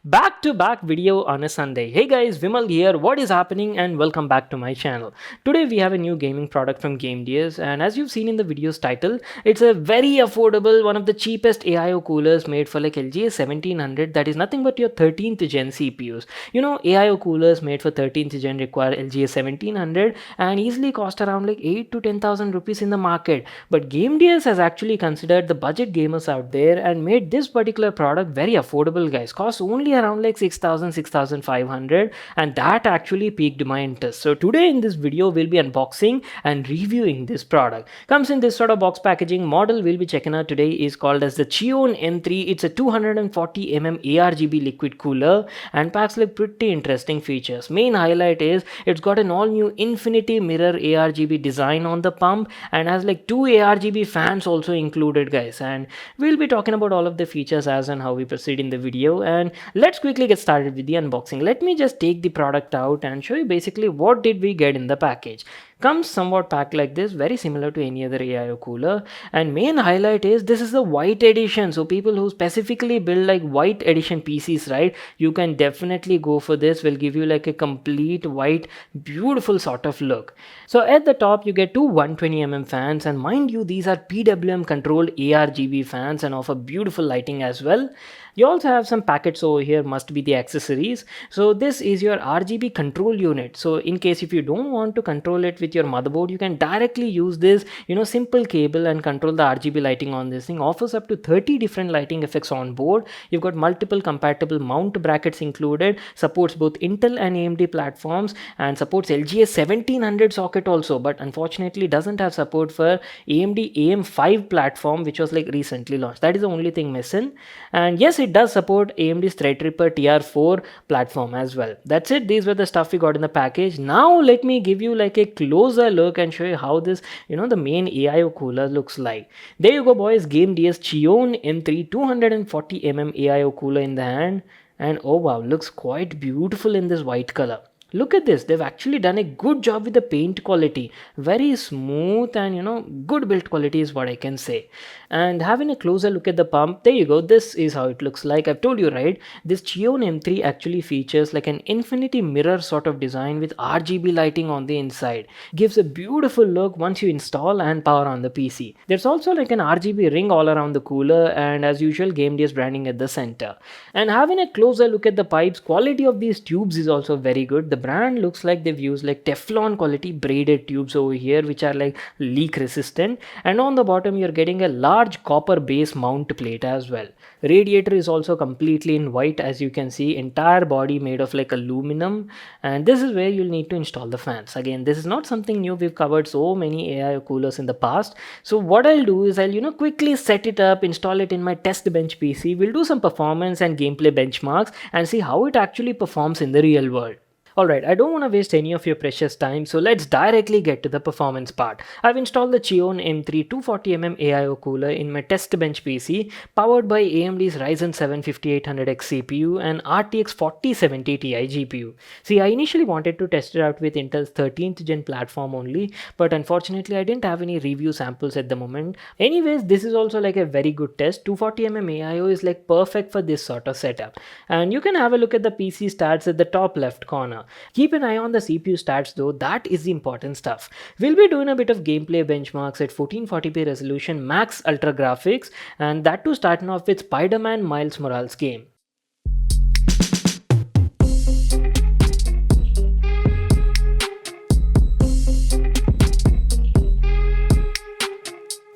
Back to back video on a Sunday. Hey guys, Vimal here. What is happening and welcome back to my channel. Today we have a new gaming product from Gamdias, and as you've seen in the video's title, it's a very affordable, one of the cheapest AIO coolers made for like LG 1700 that is nothing but your 13th gen CPUs. You know, AIO coolers made for 13th gen require LG 1700 and easily cost around like 8 to 10,000 rupees in the market. But Gamdias has actually considered the budget gamers out there and made this particular product very affordable, guys. Costs only around like 6,000, 6,500, and that actually piqued my interest. So today in this video we'll be unboxing and reviewing this product. Comes in this sort of box packaging. Model we'll be checking out today is called as the Chione M3. It's a 240mm ARGB liquid cooler and packs like pretty interesting features. Main highlight is it's got an all new infinity mirror ARGB design on the pump and has like two ARGB fans also included, guys, and we'll be talking about all of the features as and how we proceed in the video. And let's quickly get started with the unboxing. Let me just take the product out and show you basically what did we get in the package. Comes somewhat packed like this, very similar to any other AIO cooler, and main highlight is this is the white edition. So people who specifically build like white edition PCs, right, you can definitely go for this. Will give you like a complete white beautiful sort of look. So at the top you get two 120mm fans, and mind you these are PWM controlled ARGB fans and offer beautiful lighting as well. You also have some packets over here, must be the accessories. So this is your RGB control unit. So in case if you don't want to control it with your motherboard, you can directly use this, simple cable and control the RGB lighting on this thing. Offers up to 30 different lighting effects on board. You've got multiple compatible mount brackets included, supports both Intel and AMD platforms, and supports LGA 1700 socket also, but unfortunately doesn't have support for AMD AM5 platform, which was like recently launched. That is the only thing missing. And yes, it does support AMD's Threadripper TR4 platform as well. That's it. These were the stuff we got in the package. Now let me give you like a closer look and show you how this, the main AIO cooler looks like. There you go, boys. Gamdias Chione M3 240mm AIO cooler in the hand, and oh wow, looks quite beautiful in this white color. Look at this, they've actually done a good job with the paint quality. Very smooth and good build quality is what I can say. And having a closer look at the pump, there you go, this is how it looks like. I've told you, right, this Chione M3 actually features like an infinity mirror sort of design with RGB lighting on the inside. Gives a beautiful look once you install and power on the PC. There's also like an RGB ring all around the cooler, and as usual Gamdias branding at the center. And having a closer look at the pipes, quality of these tubes is also very good. The brand looks like they've used like Teflon quality braided tubes over here, which are like leak resistant, and on the bottom you're getting a large copper base mount plate as well. Radiator is also completely in white, as you can see, entire body made of like aluminum, and this is where you'll need to install the fans. Again, this is not something new. We've covered so many AIO coolers in the past. So what I'll do is I'll quickly set it up, install it in my test bench PC. We'll do some performance and gameplay benchmarks and see how it actually performs in the real world. Alright, I don't want to waste any of your precious time, so let's directly get to the performance part. I've installed the Chione M3 240mm AIO cooler in my test bench PC, powered by AMD's Ryzen 7 5800X CPU and RTX 4070 Ti GPU. See, I initially wanted to test it out with Intel's 13th gen platform only, but unfortunately I didn't have any review samples at the moment. Anyways, this is also like a very good test. 240mm AIO is like perfect for this sort of setup. And you can have a look at the PC stats at the top left corner. Keep an eye on the CPU stats though, that is the important stuff. We'll be doing a bit of gameplay benchmarks at 1440p resolution, max ultra graphics, and that too starting off with Spider-Man Miles Morales game.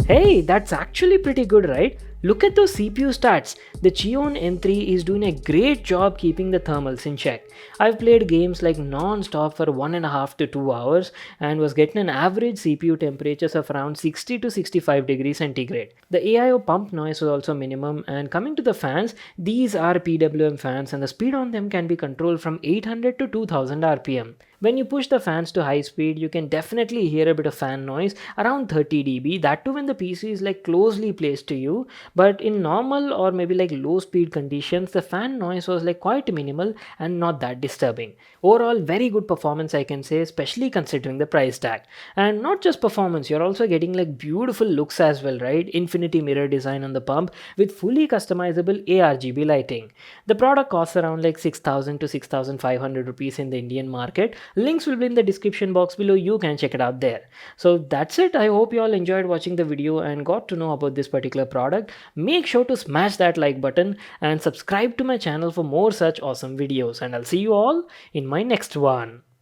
Hey, that's actually pretty good, right? Look at those CPU stats. The Chione M3 is doing a great job keeping the thermals in check. I've played games like non-stop for 1.5 to 2 hours and was getting an average CPU temperatures of around 60 to 65 degrees centigrade. The AIO pump noise was also minimum, and coming to the fans, these are PWM fans and the speed on them can be controlled from 800 to 2000 RPM. When you push the fans to high speed, you can definitely hear a bit of fan noise around 30 dB, that too when the PC is like closely placed to you. But in normal or maybe like low speed conditions, the fan noise was like quite minimal and not that disturbing. Overall, very good performance I can say, especially considering the price tag. And not just performance, you're also getting like beautiful looks as well, right? Infinity mirror design on the pump with fully customizable ARGB lighting. The product costs around like 6,000 to 6,500 rupees in the Indian market. Links will be in the description box below, you can check it out there. So that's it. I hope you all enjoyed watching the video and got to know about this particular product. Make sure to smash that like button and subscribe to my channel for more such awesome videos, and I'll see you all in my next one.